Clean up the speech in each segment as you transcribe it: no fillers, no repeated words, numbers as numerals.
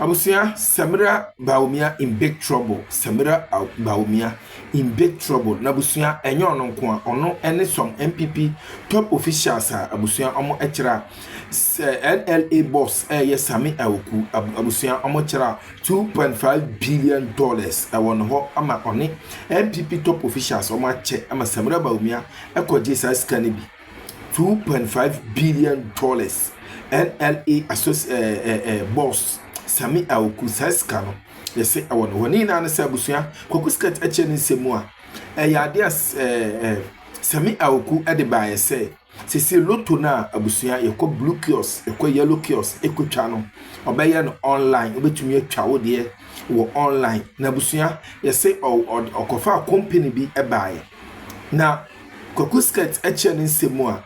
Abusia Samira Baumia in big trouble. Samira Baumia in big trouble. Nabusia enyo no nko ono ene some MPP top officials abusia omo echira NLA boss yes Sammy Awuku abusia omo chira $2.5 billion awon ho ama oni MPP top officials omo ache ama Samira Baumia ekoje sa scan bi $2.5 billion NLA boss Sammy Awuku saska no yesi awon woni na na sabusua Kwaku skirt eche ni nsemu a yade Sammy Awuku ede ba yese sisi loto na abusua yeko blue kiosk yeko yellow kiosk ekotwa no obeye no online obetumi atwa wo de wo online na abusua yesi okofa company bi ebaye na Kwaku skirt eche ni nsemu a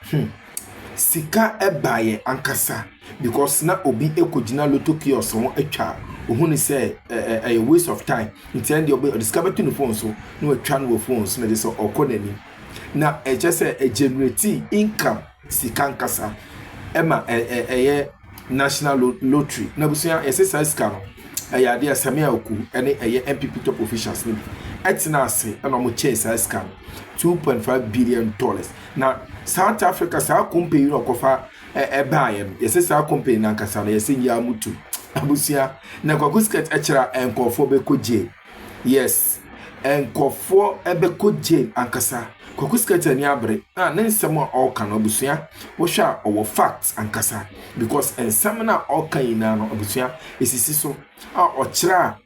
sika ebaye ankasa because na obi ekojina loto kiosk won atwa ohuni say a waste of time intend the obi discover to the phone so no atwa no phones na dey okonani na say a generate income sika ankasa ema national lottery na busia SSI sika no ayade Sammy Awuku ene MPP top officials ni etina ase na mo chase sika $2.5 billion na South Africa sa company no kofa ebaayem sa company na nkasa na ya mutu abusia na Kwaku skirt echira enkofo bekoje yes enkofo ebekoje ankasa Kwaku skirt ani abre na nsem a all no abusia wo hwa owo facts ankasa because ensem na all kan ina no abusia esisi so a ochira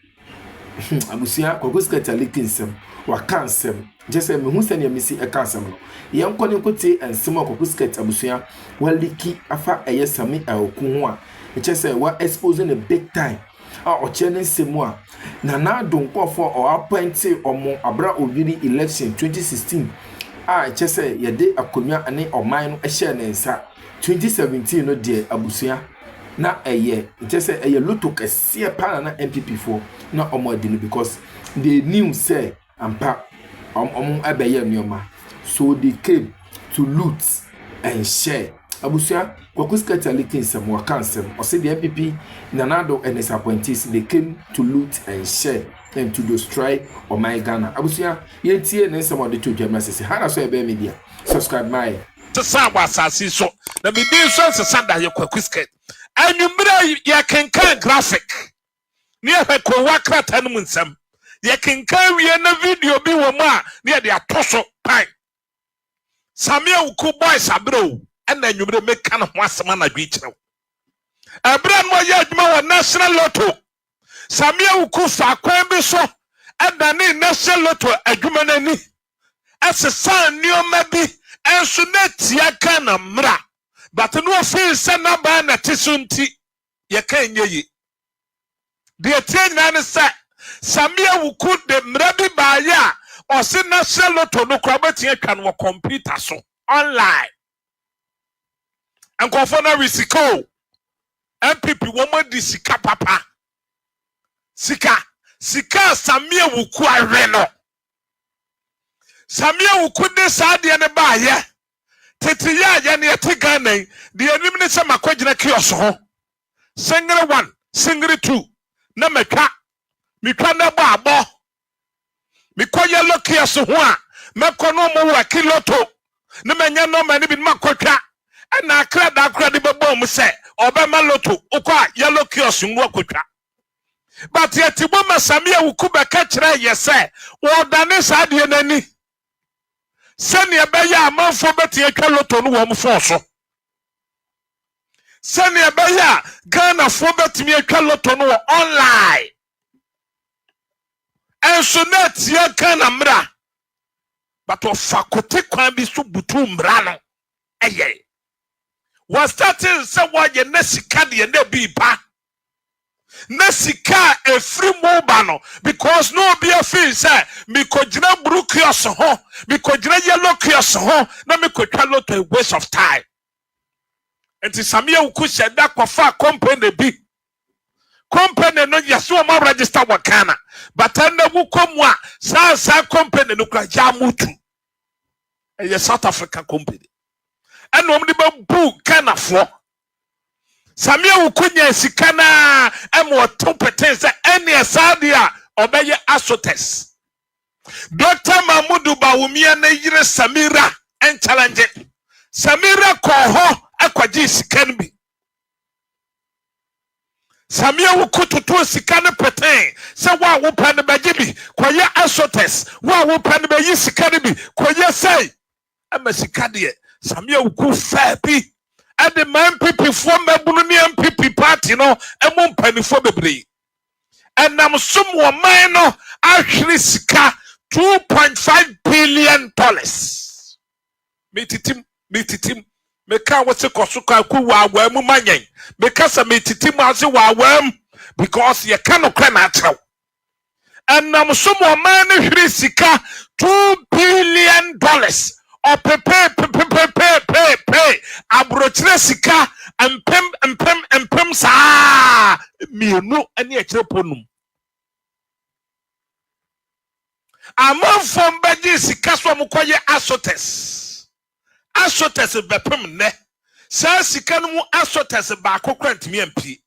abusia Kwaku skirt alikinsem wa kansem jese me hu sene misi ekansem no yenkoni nkote ensem Kwaku skirt abusia waliki afa Sammy Awuku ho a jese wa exposing a big time a ochene nsemu a na donkofo o appoint omo abra obiri election 2016 a jese yede akonwa ane oman no ehye ne nsa 2017 no de abusia na jese loto kese pa na MPP4 na omo adini because they knew say ampa abeye nyoma so they came to loot and share abusia Kwaku skirt alikin some wakansem or say the MPP nanado and his appointees they came to loot and share and to destroy my Ghana abusia yentie na some of the two journalists how so ebe media subscribe my to sawa asasi so na me bi so sanda ye Kwaku skirt anwumre ye kenkan graphic ne ye ko wakrata no nsam ye kenkan wie na video bi wo mu a ne de atoso pai Sammy Awuku boys abro and then you make kind of one semana beach now. A brand more yard national lotto. Sammy Awuku fa kwembe so and then national lotto a jumanani. As a son new maybe and so net ya kana mra. But no feel sana bana tisunti ya can ye. The attendant said Sammy Awuku de mrabi baya or say national lotto no crabati can work computer so online. And Kofona risiko MPP woman di sika papa sika Sammy Awuku areno Sammy Awuku de saade ne ba ye tete ya ne ete Ghana de anim ne se makwagina kioso ho singre 1 singre 2 na metwa na ba abo mikoye lo kioso ho a mekono mo wa kiloto na menya no ma ne bi makotwa na akra de bebom se obema loto ukwa yellow kiosk nwo kwatwa but yet bo Sammy Awuku be ka kire yese wo dane saade nani sene ebe ya amanfo beti atwa loto no wo mfo so sene ebe ya Ghana fo beti mi atwa loto no online enso net ya kana mra but of fakote kwan bi so butu mra no eye was starting someone ye nesika de na bi pa nesika e free mobile because no be a feel say me ko gina blue kiosk ho me ko gina yellow kiosk ho na me ko twa lot a waste of time and Sammy Awuku said that kwa company no yaso ma register wakana but and wu komu a sa company no kwa jamutu a South African company and omni ba bu Ghana for Sammy Awuku nya sika na emo to pretense any asadia obeye asotes. Dr. Mahmudu Bawumia na yire Samira en challenge. Samira ko ho akwaji sika nbi. Sammy Awuku tutu sika ne peten se wa wo pa ne bagibi koye asotes wa wo pa ne bayi sika ne bi koye sei ama sika de Sammy Awuku fa bi ade man pipi fo mabunu ne MPP party no emu mpanifo bebre enam sum wo man no ahwere sika $2.5 billion. Metitim meka wose kosuka ku wa mu manyen meka sa metitim ase wa wam because ye cannot cry na atraw enam sum wo man no hwere sika $2 billion or pay abrochire sika empem sa mienu ani akire ponum amanfom baji sika so mkoye asotes bepem ne sa sika no mu asotes ba kokrantimi ampi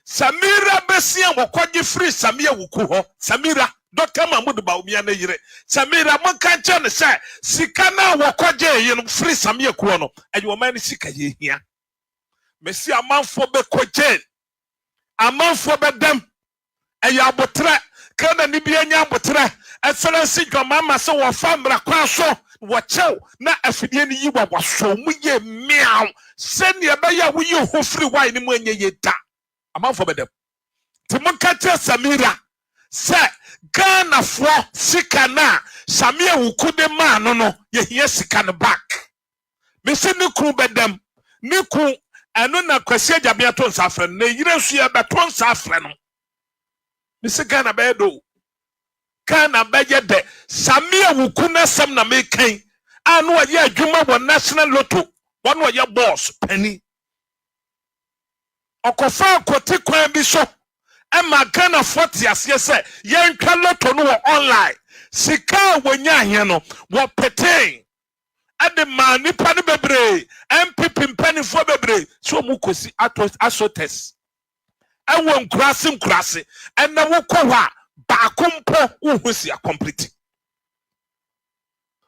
Samira besia mkoje free Sammy Awuku ho Samira Dr. Mahmudu Bawumia na yire Samira monka che ne se sika na wokoje ye no free Sammy Awuku no ayi man ni sika ye hia mesi amanfo be koje amanfo be dem ayi abotre kana ni bia nya abotre excellence dwamama se wo famra kwa so wo chew na afidie ni yi wa so mu ye miaw se ne be ya wo yi ho free wine ni mu anya ye da amanfo be dem ti monka che Samira se Ghana for sika na Sammy Awuku de man no ye hia sika no back me se ne kru bedam ne ku eno na kwasi agabia to nsafre na yire su ya beto nsafre no me se Ghana be do Ghana be ye de Sammy Awuku na sam na me kan anu ye adwuma wo national lotto won wo ye boss penny okofa kote kwan bi so Emma Ghana 40 ase se yentwa lotto no online sika wonya ahia no wo peten ade ma nipa ne bebre MPP mpanifo bebre so mu kosi asotes ewo nkurase ena wo kwowa ba kompo wo hosi complete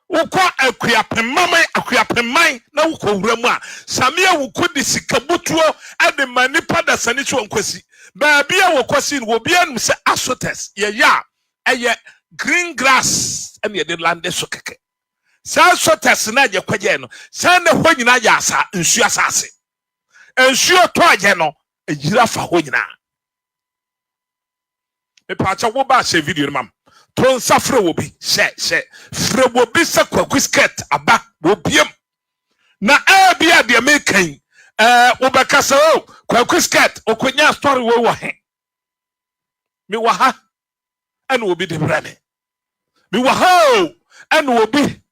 wo kwa akuapemman na wo kowura mu a Sammy Awuku di sika butuo ade ma nipa da sani so nkosi ba bia wo kwasi wo bia num se asotes ye ya eye green grass and ye de lande so keke sa asotes na je kwaje no sa na ho nyina ya asa nsu asase ensu to aje no ejira fa ho nyina me pa cha wo ba she video mam ton safre wo bi she fre wo bi se Kwaku skirt aba wo biem na bia de me kan ubekasa o Kwaku skirt okonya story wo he mi wa ha ene obi de brane mi wa ha ene obi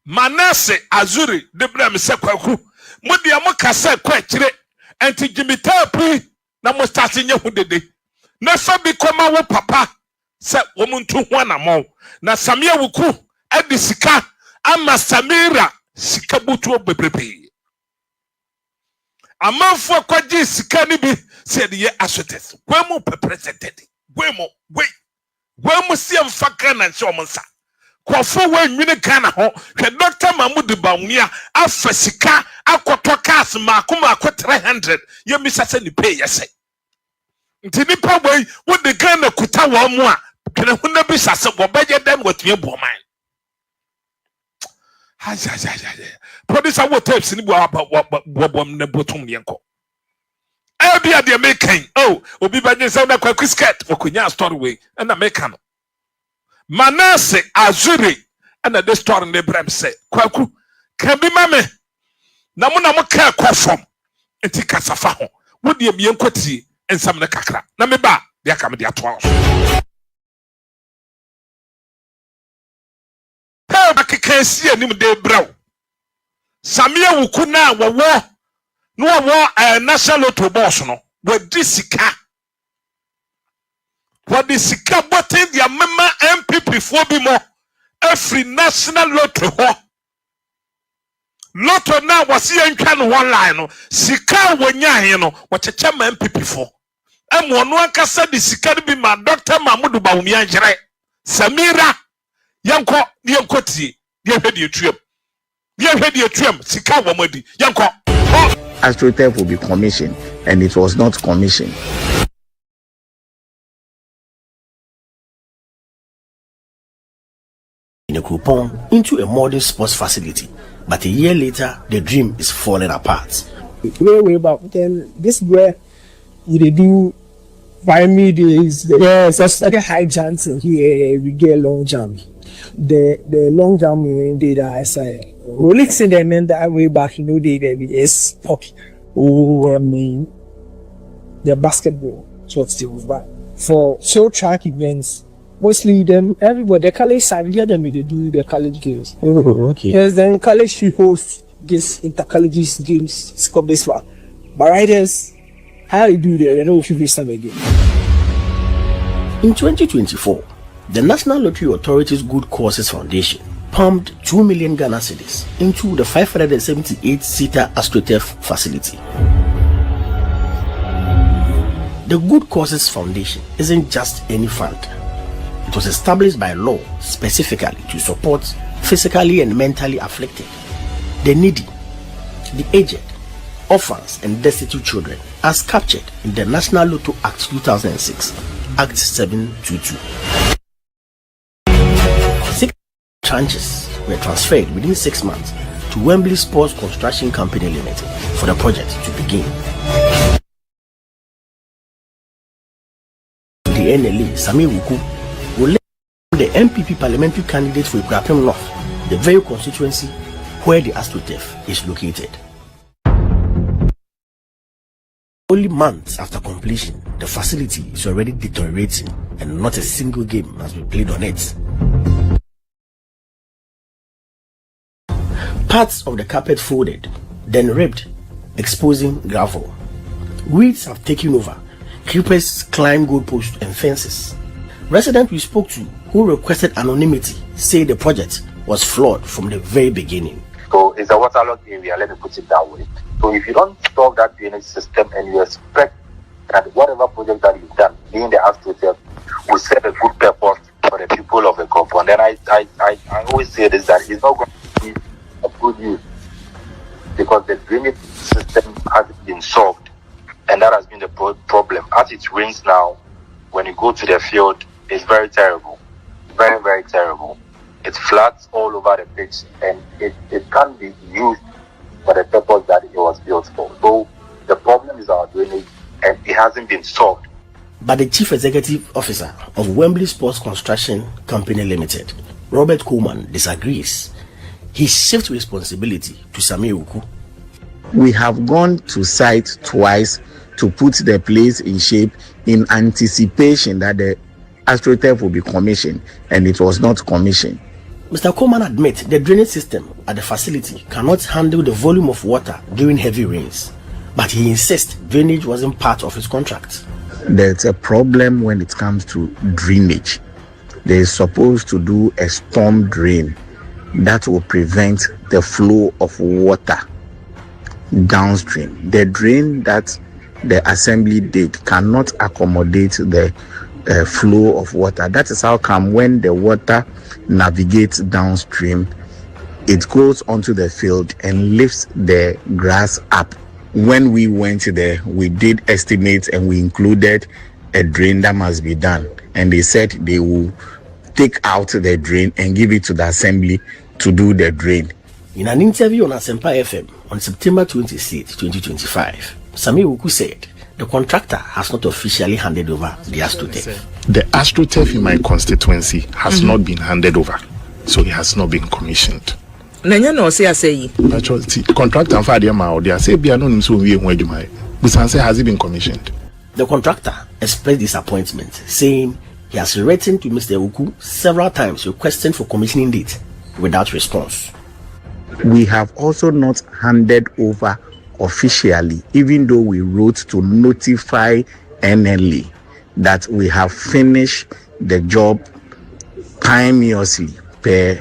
Manase Azuri de brame se Kwaku mudi amukasa kwa kire enti jimita pu na mo start nya hu dede na fa bi koma wo papa se wo muntu ho na mo na Sammy Awuku edi sika ama Samira sika butu bebrebe amanfo kwaji sika ni bi se de ye asotes gwemu presented gwemu si amfaka na nche omonsa kwofo wanwine Ghana ho hwe Dr. Mahmudu Bawumia afa sika akoto cars makoma akọ 300 ye misa se ni pay yese nti nipa boy wo de Ghana kuta wo mu a kene hu na bi sase wo beje dem watue bo man ha producer wo tapes ni bo na botum yenko bia de mekan obi banye se na Kwaku skirt okonya story we na meka no Manase Azuri na the story ne brem se Kwaku ka bi mame na mo ka kwofom enti kasafa ho wo de mienkotie ensam ne kakra na me ba de aka me de ato akekasi anim de braw Sammy Awuku na wo national lotto boss no wadi sika botin dia mema MPP fo bi mo every national lotto ho Lotto na wasi yentwa no one line no sika wonya he no wacheche ma MPP fo emo no ankasa di sika bi ma Dr. Mahmoud Bawumia Njere Samira yanko tie ye hwedi etuam sika womadi yanko AstroTurf will be commissioned, and it was not commissioned. In a coupon into a modern sports facility, but a year later, the dream is falling apart. Way back then, this is where you do 5 days. Yes, that's like a high jump here. We get long jump. The long jump we did, I say, Rolex in them and that way back, they is hockey. Oh, I mean, the basketball, so it's still back. For show track events, mostly them, everybody, the college side, yeah, them they do the college games. Oh, okay. Yes, then college should host this intercollegiate games, it's called this one. But riders, how you do that, they know if you some again. In 2024, the National Lottery Authority's Good Causes Foundation pumped 2 million Ghana cedis into the 578-seater AstroTurf facility. The Good Causes Foundation isn't just any fund. It was established by law specifically to support physically and mentally afflicted, the needy, the aged, orphans and destitute children as captured in the National Lotto Act 2006, Act 722. 6 tranches were transferred within 6 months to Wembley Sports Construction Company Limited for the project to begin. The NLA, Sammy Awuku, will let the MPP parliamentary candidate for Akroma North, the very constituency where the AstroTurf is located. Only months after completion, the facility is already deteriorating and not a single game has been played on it. Parts of the carpet folded, then ripped, exposing gravel. Weeds have taken over. Creepers climb goalposts and fences. Residents we spoke to who requested anonymity say the project was flawed from the very beginning. So it's a waterlogged area, let me put it that way. So if you don't solve that drainage system and you expect that whatever project that you've done, being the AstroTurf, will serve a good purpose for the people of the compound, then I always say this, that it's not going to be a good use because the drainage system hasn't been solved, and that has been the problem. As it rains now, when you go to the field, it's very terrible, very, very terrible. It floods all over the pitch, and it can't be used for the purpose that it was built for. So the problem is our drainage, and it hasn't been solved. But the Chief Executive Officer of Wembley Sports Construction Company Limited, Robert Coleman, disagrees. He shifts responsibility to Sammy Awuku. We have gone to site twice to put the place in shape in anticipation that the AstroTurf will be commissioned, and it was not commissioned. Mr. Coleman admits the drainage system at the facility cannot handle the volume of water during heavy rains, but he insists drainage wasn't part of his contract. There's a problem when it comes to drainage. They're supposed to do a storm drain that will prevent the flow of water downstream. The drain that the assembly did cannot accommodate the flow of water. That is how come when the water navigates downstream, it goes onto the field and lifts the grass up. When we went there, we did estimate and we included a drain that must be done, and they said they will take out the drain and give it to the assembly to do the drain. In an interview on Asempa FM on September 26, 2025, Sammy Awuku said the contractor has not officially handed over the AstroTurf. The AstroTurf in my constituency has not been handed over, so it has not been commissioned. Nanya no say say. Actually, contractor for the amount they say be no so we say has it been commissioned? The contractor expressed disappointment, saying he has written to Mr. Awuku several times requesting for commissioning date without response. We have also not handed over officially, even though we wrote to notify NLA that we have finished the job timeously per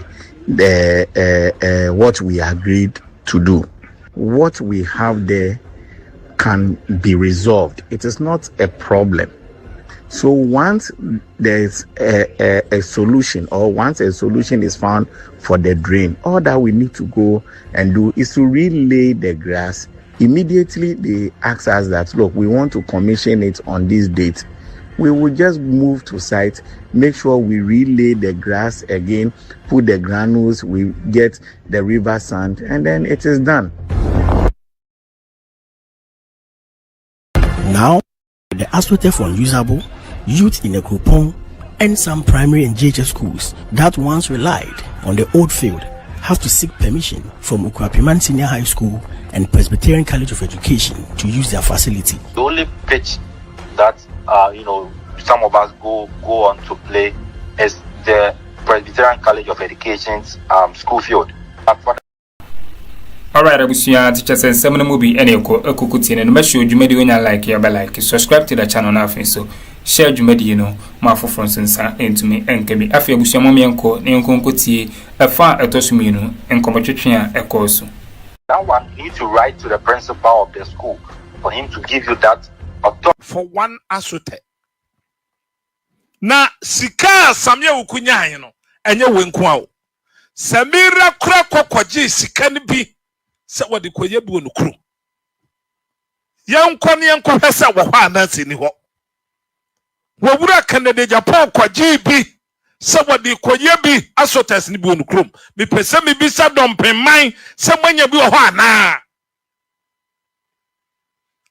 what we agreed to do. What we have there can be resolved. It is not a problem. So once there's a solution, or once a solution is found for the drain, all that we need to go and do is to relay the grass. Immediately they ask us that, look, we want to commission it on this date. We will just move to site, make sure we relay the grass again, put the granules, we get the river sand, and then it is done. Now, the astroturf unusable, youth in a coupon, and some primary and JHS schools that once relied on the old field have to seek permission from Ukwapiman Senior High School and Presbyterian College of Education to use their facility. The only pitch that some of us go on to play is the Presbyterian College of Education's school field. Alright, Abusia, teachers and seminal movie any okukutin and make sure you made you like your like. Subscribe to the channel now, so share you made my for friends into me and can be after Abusia Momianko, Neonkonti, a far a tosumino, and Combatria a course. That one you need to write to the principal of the school for him to give you that authority. For one asute. Na sika Sammy Awuku nyae no enye wenku Samira kura kokwaje sika ne bi se wode koye bi onu kru yankɔ ne yankɔ hwese wo hɔ anansi ni hɔ wowura Canada Japan kwaje bi se wode koye bi asotes ni bi onu kru me pese me bi sa dompeman se manya bi wo hɔ ana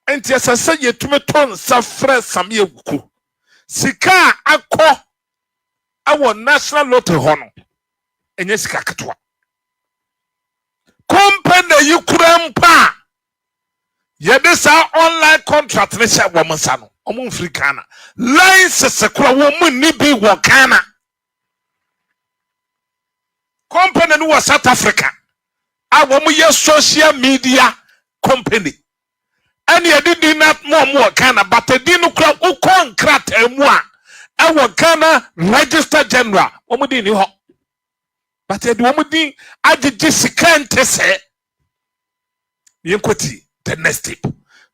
enti asase yetume ton safre Sammy Awuku sika akɔ awo national lottery hono enye sika ketwa company yukurampa yede sa online contract ne sha wo monsa no omo Africana license kura wo munni bi wo Ghana company no was South Africa awo mo ye social media company and you did not more Ghana, but a dino crowd who can't crack a moi. Our Ghana Register General, Omudini Hop. But a woman, I did just can't say. Yanquity, the next tip.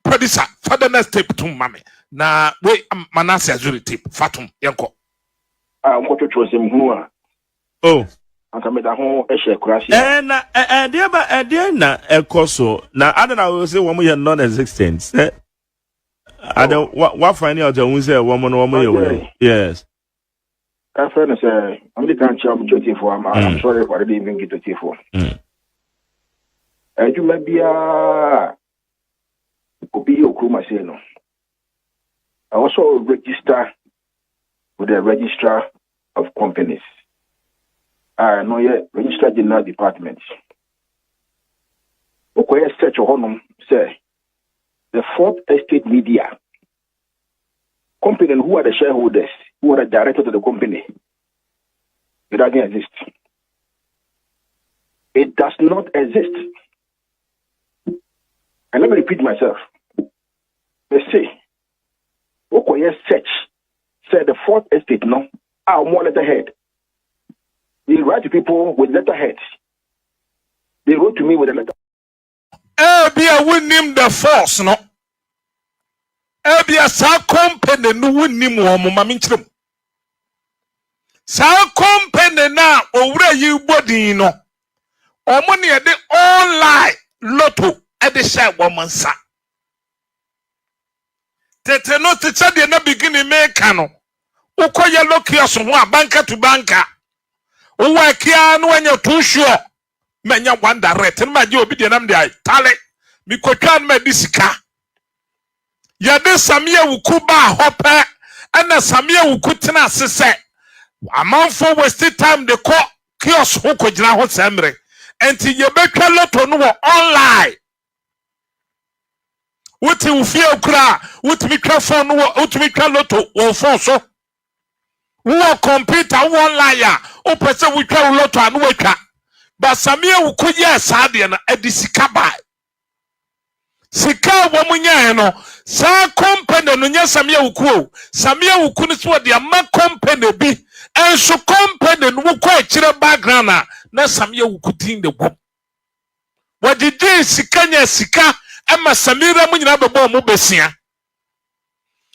Producer, for the next tip to Mammy. Now, wait, Manasseh Zuri tip, Fatum, Yanko. I want to choose him who. Oh. Ankameda ho ehye kurasi dear na ekoso na adana we say woman you non-existent ada what find out when say woman you yes I friend say I'm the can't chop duty for I'm sorry for I didn't even get duty for you may be obi Akroma say no I also register with the registrar of companies. No, yeah, registered general department. Okay, search honum say the Fourth Estate Media company, who are the shareholders, who are the directors of the company. It doesn't exist. It does not exist. And let me repeat myself. Let's say, okay, search say the Fourth Estate no, more letterhead. They write to people with letterheads. They wrote to me with a letter. Be a win the force, no. Be a sa company no win him or Maminchum. Sa company now over you body no. Or money at the online lotto at the share woman's sa. Tete no teacher de na beginning make no. Ukoya lokios one banker to banker. Uwa kia no when you're too sure. Menya one direct and my job be nam de tale. Mi kwatwan ma disika. Yade Sammy Awuku ba hope and Sammy Awuku tena sese. Amanfo waste time de ko kiosk ho kogina ho semre. Enti ye betwa lotto no online. Wuti ufie okra, wuti mitwa phone no, wuti mitwa lotto wo phone so. Wo computer online o pese witwa lotto anu watwa. But Sammy Awuku yes ade na edisika ba. Sika wo munya no sa company no nya Sammy Awuku. Sammy Awuku ni so de ama company bi enso company no ko akire background na Sammy Awuku tin de go. Wajidi sikanya sika ama Samira mu nyina bebo mu besia.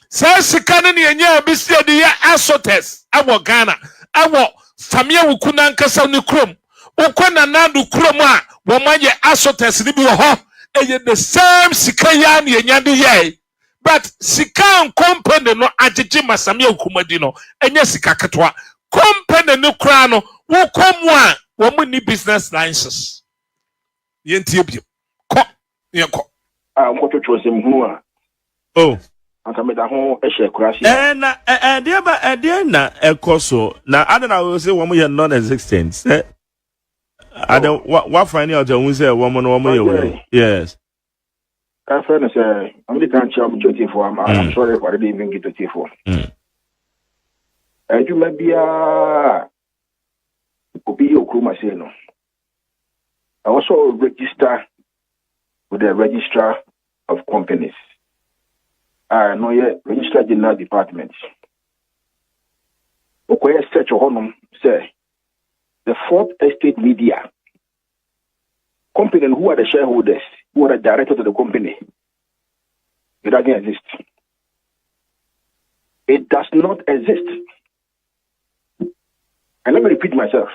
Sa sika ne enya besia de ya asotes awo Ghana awo Sammy Awuku nankasa ne krom. Ukona nandu krom a wo maye asotes ni bi wo ho. Eye the same sika ya ne enya de ye. But sika company no agege Sammy Awuku madi no enya sika ketwa. Company no kra no wo komu a wo mu ni business licenses. Yentie bi. Ko yenko. Nko to sem hunu a. Oh. Aka me da ho ehye kurasi. Na dia na ekoso na adana we say wo ye non-existent. Ada what find out you say wo no ye. Yes. I find say I'm the can't chop 24. I'm sorry for the even get 24. You may be obi Akroma say no. I also register with the registrar of companies. I know yet register general department. Okay, search honum say the fourth estate media company who are the shareholders, who are the directors of the company. It doesn't exist. It does not exist. And let me repeat myself.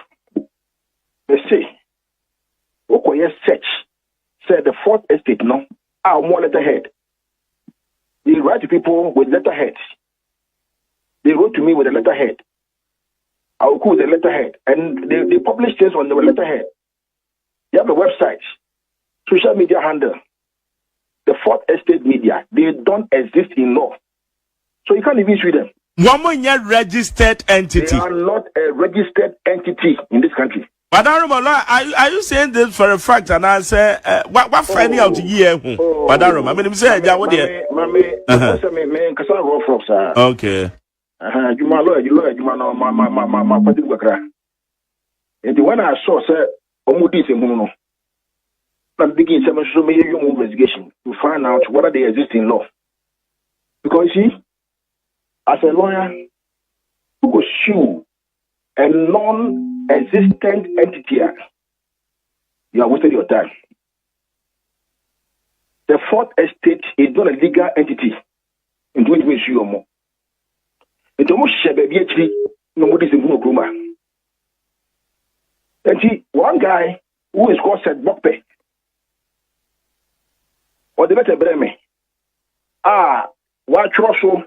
They say, okay, search said the fourth estate no, our more letterhead. They write to people with letterhead. They wrote to me with a letterhead. Awuku with a letterhead. And they publish things on the letterhead. They have a website, social media handle. The fourth estate media, they don't exist in law. So you can't even sue them. One registered entity. They are not a registered entity in this country. But I remember, are you saying this for a fact? And I say, what finding out here? But I remember, I mean, say, what there? Okay. You know, my particular cry. And when I saw, sir, Omudi Semuno, I'm beginning some investigation to find out whether they exist in law. Because you see, as a lawyer, who could sue a non-existent entity, you are wasting your time. The fourth estate is not a legal entity into which we sue more. It's almost nobody's in Akroma. And see, one guy who is called Seth Bokpe, or the better Breme, what also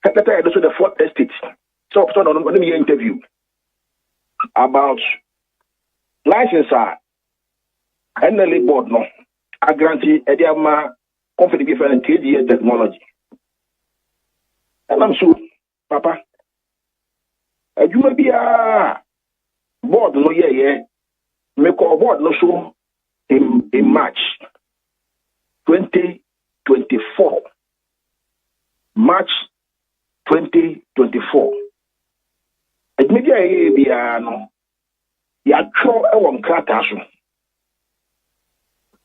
the fourth estate. So, let me interview about license NLA board no. I grant you a company different KDA technology. And I'm sure, Papa, you may be a board no make a board no show in March 2024. March 2024. It may be a no. Ya tro e won krata so.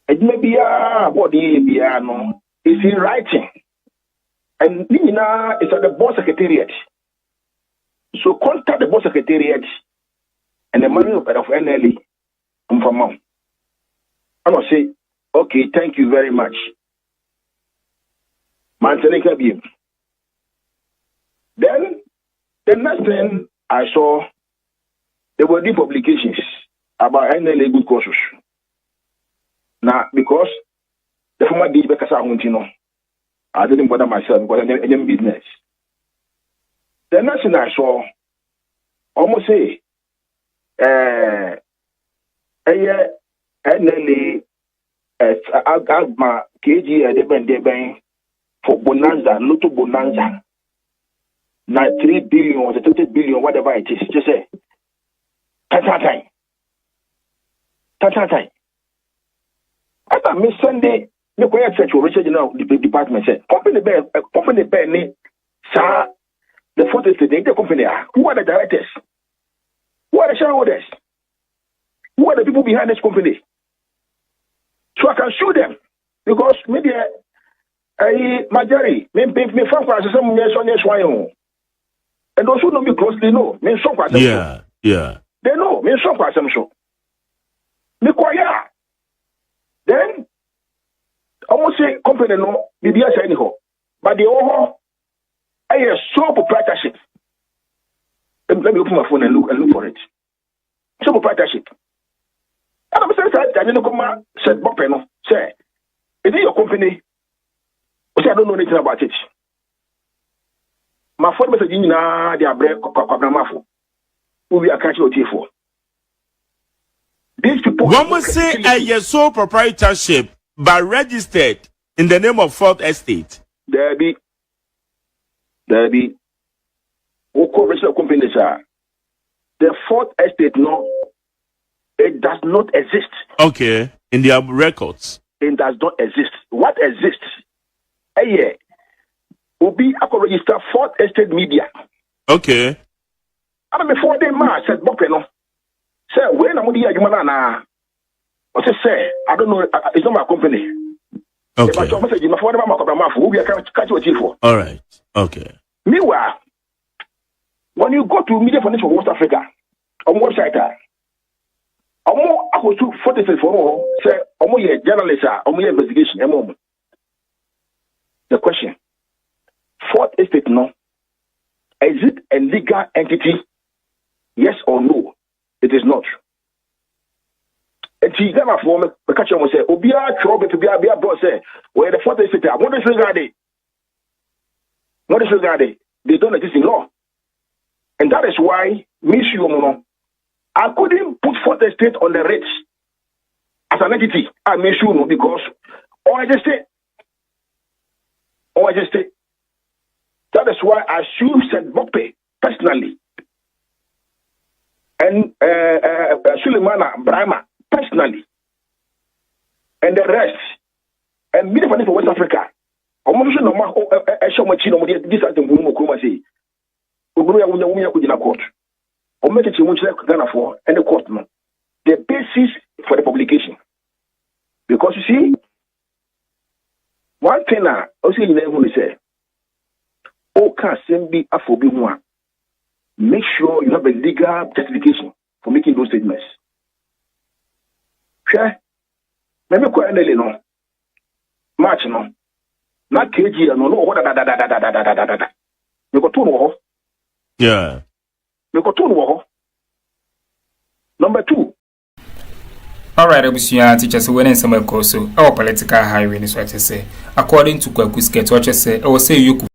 It may be a body no. Is in writing. And Nina is at the board secretariat. So contact the board secretariat and the money of NLA from mom. I must say, okay, thank you very much. Then the next thing I saw, there were new publications about NLA good courses. Now, because the former DB I didn't bother myself because I didn't business. The next thing I saw, almost say, NLA Agma KG for Bonanza, Lotto Bonanza. Now 3 billion or 30 billion, whatever it is, just say time. After Miss Sunday, the quiet search for Richard the department said, company bear sir, the fourth estate, the company who are the directors? Who are the shareholders? Who are the people behind this company? So I can sue them because maybe Majari, me from some years and those who know me closely know me so quite. Yeah. They know me so quite some show. Me quiet. Then almost say company no BBS anyhow. But the overall I sole proprietorship. Let me open my phone and look for it. Sole proprietorship. And I'm saying that I know said Bopeno say, is it your company? I say I don't know anything about it. My phone message na dia break kwabramafo. Who we are catching OT for. These people One say a sole proprietorship but registered in the name of Fourth Estate. There be Oko registered companies are the Fourth Estate no, it does not exist. Okay, in their records. It does not exist. What exists? Obi ako register Fourth Estate Media. Okay. And before they said Bopeno. Say when I'm here, I say I don't know. It's not my company. Okay. All right. Okay. Meanwhile, when you go to Media Foundation for West Africa on website, I go to 44 say journalist, investigation. The question: Fourth Estate, no, is it a legal entity? Yes or no? It is not. And she got a form, the catcher will say, Obia, Trobe to be a boss, where the Fourth Estate, what is regarded? What is regarded? They don't exist in law. And that is why, I couldn't put Fourth Estate on the rates as an entity. I made sure because, I just say, that is why I should send Bope personally. And Sulemana Brahma personally, and the rest, and Media Foundation for West Africa. Almost no more. Show much no more. This is the Akroma say. We court. Or make it Ghana for and the court no. The basis for the publication, because you see, one thing I also never say. Oh, can be a for one. Make sure you have a legal justification for making those statements. Sure. Maybe quite no. March no. Not KG no. What da. You got two. Yeah. You got two. Number 2. All right, Abusia teachers when in some course our political highway is what I say. According to Kwaku's get what I say, I will say you